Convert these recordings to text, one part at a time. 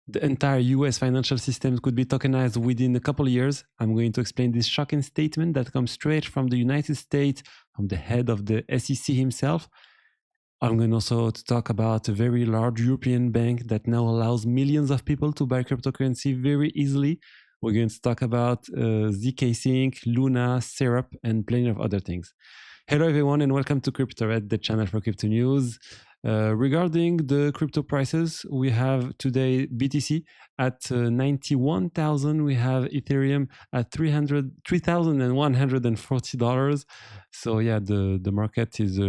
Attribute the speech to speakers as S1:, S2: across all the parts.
S1: the entire US financial system could be tokenized within a couple of years. I'm going to explain this shocking statement that comes straight from the United States, from the head of the SEC himself. I'm going also to talk about a very large European bank that now allows millions of people to buy cryptocurrency very easily. We're going to talk about zkSync, Luna, Syrup, and plenty of other things. Hello everyone and welcome to CryptoRed, the channel for crypto news. Regarding the crypto prices, we have today BTC at 91,000. We have Ethereum at $3,140. So yeah, the market is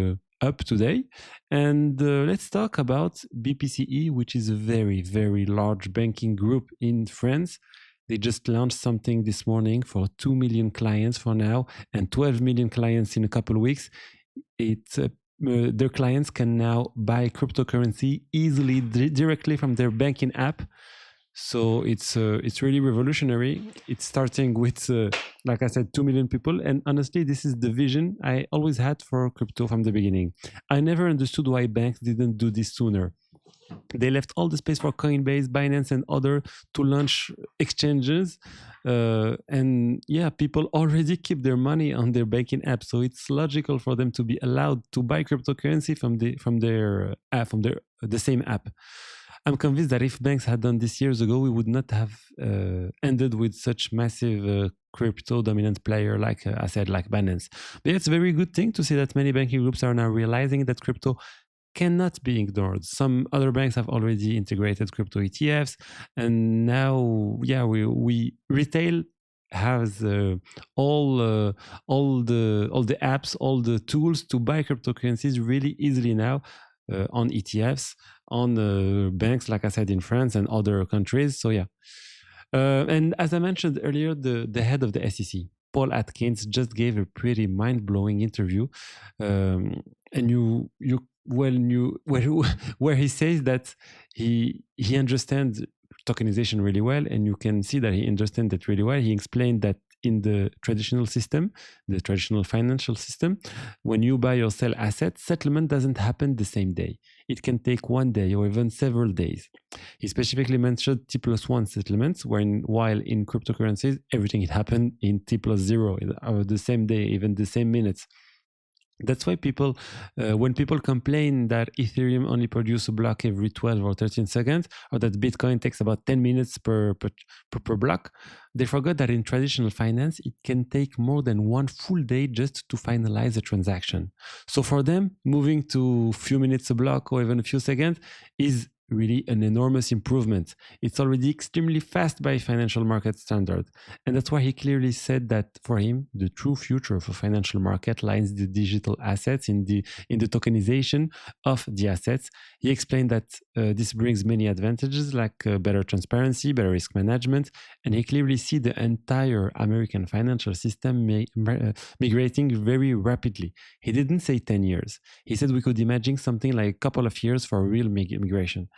S1: up today. And let's talk about BPCE, which is a very, very large banking group in France. They just launched something this morning for 2 million clients for now and 12 million clients in a couple of weeks. Their clients can now buy cryptocurrency easily directly from their banking app. So it's really revolutionary. It's starting with, like I said, 2 million people. And honestly, this is the vision I always had for crypto from the beginning. I never understood why banks didn't do this sooner. They left all the space for Coinbase, Binance, and other to launch exchanges. And yeah, people already keep their money on their banking app. So it's logical for them to be allowed to buy cryptocurrency from the same app. I'm convinced that if banks had done this years ago, we would not have ended with such massive crypto dominant player like I said, like Binance. But yeah, it's a very good thing to see that many banking groups are now realizing that crypto cannot be ignored. Some other banks have already integrated crypto ETFs, and now, yeah, we retail has all the apps, all the tools to buy cryptocurrencies really easily now on ETFs, on banks, like I said, in France and other countries. So yeah, and as I mentioned earlier, the head of the SEC, Paul Atkins, just gave a pretty mind-blowing interview, and where he says that he understands tokenization really well, and you can see that he understands it really well. He explained that in the traditional system, the traditional financial system, when you buy or sell assets, settlement doesn't happen the same day. It can take one day or even several days. He specifically mentioned T+1 settlements, while in cryptocurrencies, everything happened in T+0, the same day, even the same minutes. That's why people, when people complain that Ethereum only produces a block every 12 or 13 seconds, or that Bitcoin takes about 10 minutes per block, they forgot that in traditional finance, it can take more than one full day just to finalize a transaction. So for them, moving to a few minutes a block or even a few seconds is really an enormous improvement. It's already extremely fast by financial market standard. And that's why he clearly said that for him, the true future for financial market lies in the digital assets, in the tokenization of the assets. He explained that this brings many advantages like better transparency, better risk management, and he clearly see the entire American financial system migrating very rapidly. He didn't say 10 years. He said we could imagine something like a couple of years for real migration.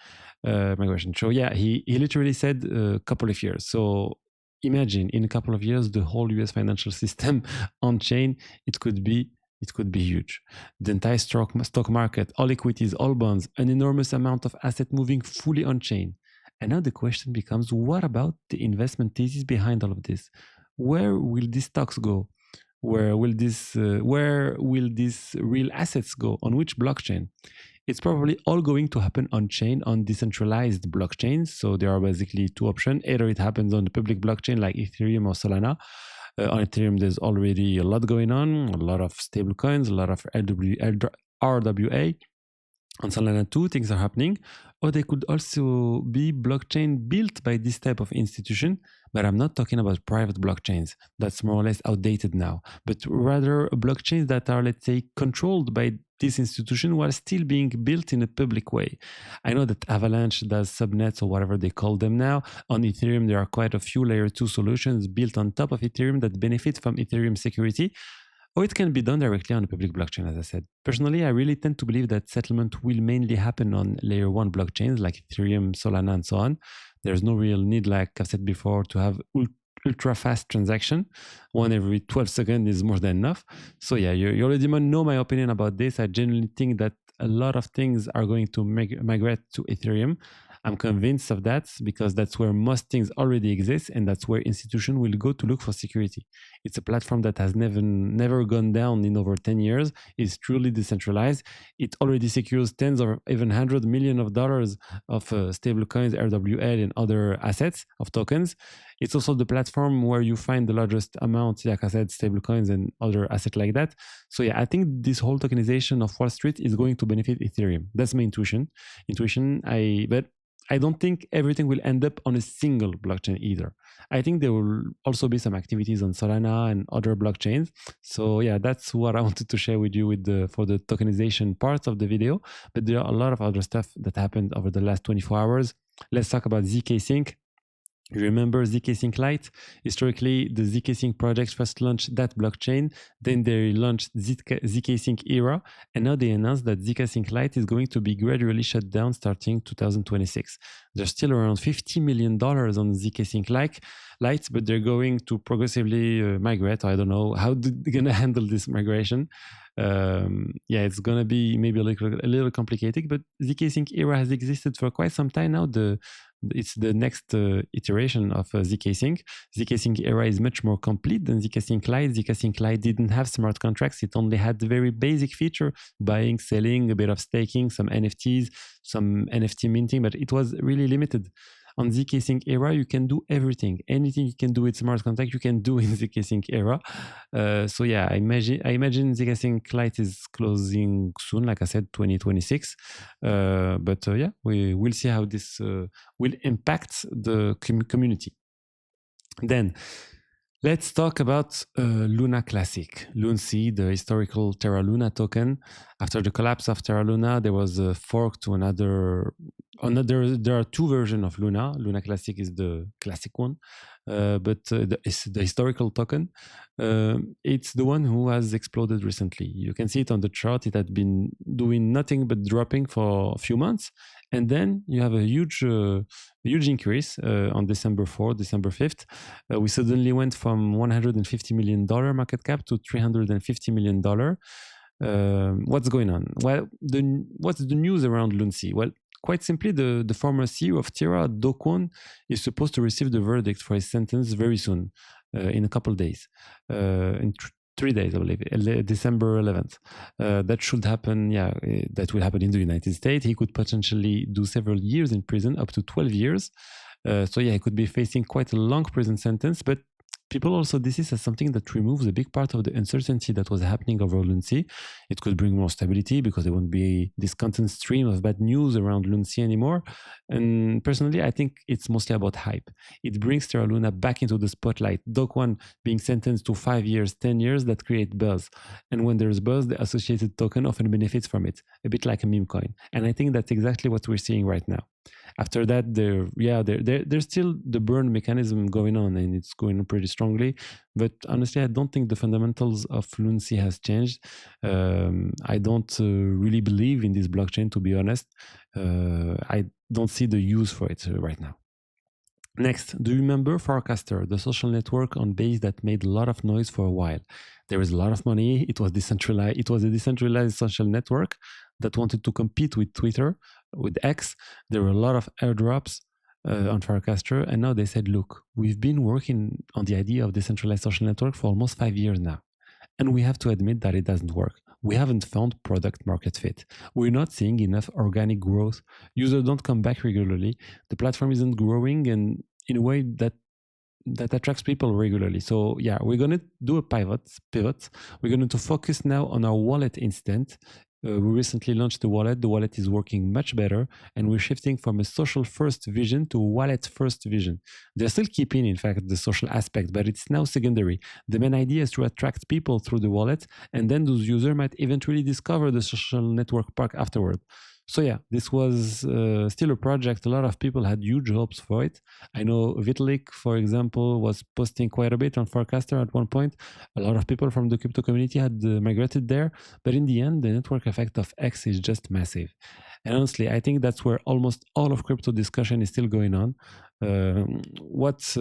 S1: So yeah, he literally said a couple of years. So imagine in a couple of years the whole US financial system on chain. It could be huge. The entire stock market, all equities, all bonds, an enormous amount of asset moving fully on chain. And now the question becomes, what about the investment thesis behind all of this? Where will these stocks go? Where will these real assets go? On which blockchain? It's probably all going to happen on chain, on decentralized blockchains. So there are basically two options. Either it happens on the public blockchain like Ethereum or Solana. On Ethereum, there's already a lot going on, a lot of stable coins, a lot of RWA. On Solana too, things are happening. Or they could also be blockchain built by this type of institution, but I'm not talking about private blockchains. That's more or less outdated now, but rather blockchains that are, let's say, controlled by this institution while still being built in a public way. I know that Avalanche does subnets or whatever they call them now. On Ethereum, there are quite a few layer 2 solutions built on top of Ethereum that benefit from Ethereum security. Or it can be done directly on a public blockchain, as I said. Personally, I really tend to believe that settlement will mainly happen on layer 1 blockchains like Ethereum, Solana, and so on. There's no real need, like I've said before, to have ultra fast transaction. One every 12 seconds is more than enough. So yeah, you already know my opinion about this. I genuinely think that a lot of things are going to migrate to Ethereum. I'm convinced of that because that's where most things already exist, and that's where institutions will go to look for security. It's a platform that has never gone down in over 10 years. It's truly decentralized. It already secures tens or even $100 million of stable coins, RWL, and other assets of tokens. It's also the platform where you find the largest amount, like I said, stable coins and other assets like that. So yeah, I think this whole tokenization of Wall Street is going to benefit Ethereum. That's my intuition. But I don't think everything will end up on a single blockchain either. I think there will also be some activities on Solana and other blockchains. So yeah, that's what I wanted to share with you for the tokenization part of the video. But there are a lot of other stuff that happened over the last 24 hours. Let's talk about zkSync. You remember zkSync Lite? Historically, the zkSync project first launched that blockchain, then they launched zkSync Era, and now they announced that zkSync Lite is going to be gradually shut down starting 2026. There's still around $50 million on zkSync Lite, but they're going to progressively migrate. I don't know how they're going to handle this migration. Yeah, it's going to be maybe a little complicated, but zkSync Era has existed for quite some time now. It's the next iteration of zkSync. zkSync Era is much more complete than zkSync Lite. zkSync Lite didn't have smart contracts. It only had the very basic feature, buying, selling, a bit of staking, some NFTs, some NFT minting, but it was really limited. On zkSync Era, you can do everything. Anything you can do with smart contract, you can do in zkSync Era. So yeah, I imagine zkSync Lite is closing soon, like I said, 2026. But yeah, we will see how this will impact the community. Then let's talk about Luna Classic, LUNC, the historical Terra Luna token. After the collapse of Terra Luna, there was a fork to another. There are two versions of Luna. Luna Classic is the classic one, but it's the historical token. It's the one who has exploded recently. You can see it on the chart. It had been doing nothing but dropping for a few months, and then you have a huge increase on December 4th, December 5th. We suddenly went from $150 million market cap to $350 million. What's going on? Well, what's the news around LUNC? Well, quite simply, the former CEO of Terra, Do Kwon, is supposed to receive the verdict for his sentence very soon, in a couple of days, in 3 days, I believe, December 11th. That should happen, that will happen in the United States. He could potentially do several years in prison, up to 12 years. So yeah, he could be facing quite a long prison sentence, but people also see this as something that removes a big part of the uncertainty that was happening over LUNC. It could bring more stability because there won't be this constant stream of bad news around LUNC anymore. And personally, I think it's mostly about hype. It brings Terra Luna back into the spotlight. Do Kwon being sentenced to 5 years, 10 years, that create buzz. And when there's buzz, the associated token often benefits from it, a bit like a meme coin. And I think that's exactly what we're seeing right now. After that, there's still the burn mechanism going on, and it's going on pretty strongly. But honestly, I don't think the fundamentals of LUNC has changed. I don't really believe in this blockchain, to be honest. I don't see the use for it right now. Next, do you remember Forecaster, the social network on Base that made a lot of noise for a while? There was a lot of money. It was decentralized. It was a decentralized social network that wanted to compete with Twitter, with X. There were a lot of airdrops on Forecaster, and now they said, look, we've been working on the idea of decentralized social network for almost 5 years now, and we have to admit that it doesn't work. We haven't found product market fit. We're not seeing enough organic growth. Users don't come back regularly. The platform isn't growing and in a way that attracts people regularly. So yeah, we're going to do a pivot. We're going to focus now on our wallet instead. We recently launched the wallet. The wallet is working much better, and we're shifting from a social first vision to a wallet first vision. They're still keeping, in fact, the social aspect, but it's now secondary. The main idea is to attract people through the wallet, and then those users might eventually discover the social network park afterward. So yeah, this was still a project. A lot of people had huge hopes for it. I know Vitalik, for example, was posting quite a bit on Forecaster at one point. A lot of people from the crypto community had migrated there. But in the end, the network effect of X is just massive. And honestly, I think that's where almost all of crypto discussion is still going on. That's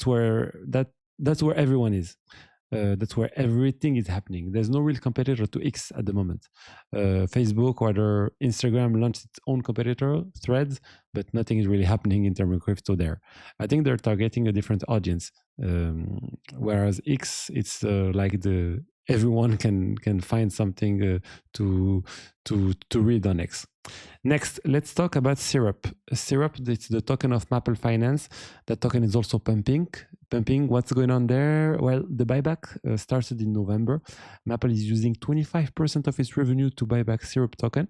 S1: where everyone is. That's where everything is happening. There's no real competitor to X at the moment. Facebook or Instagram launched its own competitor, Threads, but nothing is really happening in terms of crypto there. I think they're targeting a different audience. Whereas X, it's like everyone can find something to read on X. Next, let's talk about Syrup. Syrup, it's the token of Maple Finance. That token is also pumping. What's going on there? Well, the buyback started in November. Maple is using 25% of its revenue to buy back Syrup token.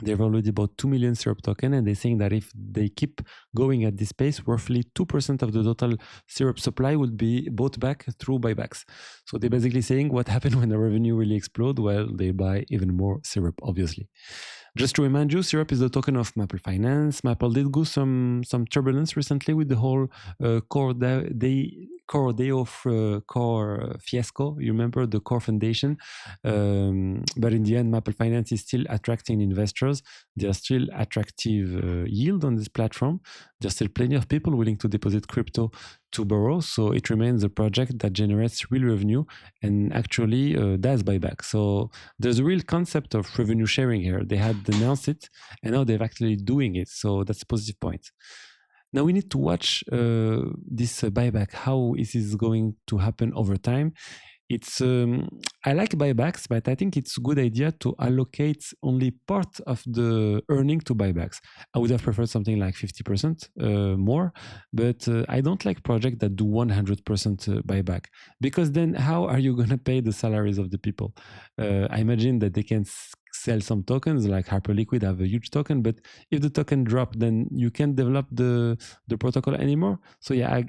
S1: They've already bought 2 million Syrup token, and they're saying that if they keep going at this pace, roughly 2% of the total Syrup supply would be bought back through buybacks. So they're basically saying what happened when the revenue really explode? Well, they buy even more Syrup, obviously. Just to remind you, Syrup is the token of Maple Finance. Maple did go some turbulence recently with the whole core fiasco. You remember the core foundation? But in the end, Maple Finance is still attracting investors. There's still attractive yield on this platform. There's still plenty of people willing to deposit crypto to borrow. So it remains a project that generates real revenue and actually does buyback. So there's a real concept of revenue sharing here. They had announced it and now they're actually doing it. So that's a positive point. Now we need to watch this buyback, how is this going to happen over time. It's I like buybacks, but I think it's a good idea to allocate only part of the earning to buybacks. I would have preferred something like 50% more, but I don't like projects that do 100% buyback, because then how are you going to pay the salaries of the people? I imagine that they can sell some tokens, like Hyperliquid have a huge token, but if the token drop, then you can't develop the protocol anymore. So yeah,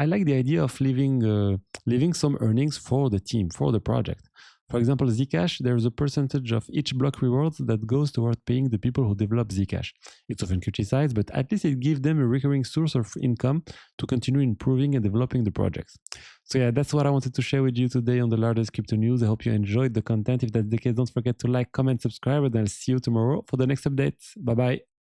S1: I like the idea of leaving some earnings for the team, for the project. For example, Zcash, there's a percentage of each block rewards that goes toward paying the people who develop Zcash. It's often criticized, but at least it gives them a recurring source of income to continue improving and developing the projects. So yeah, that's what I wanted to share with you today on the latest crypto news. I hope you enjoyed the content. If that's the case, don't forget to like, comment, subscribe, and I'll see you tomorrow for the next update. Bye-bye.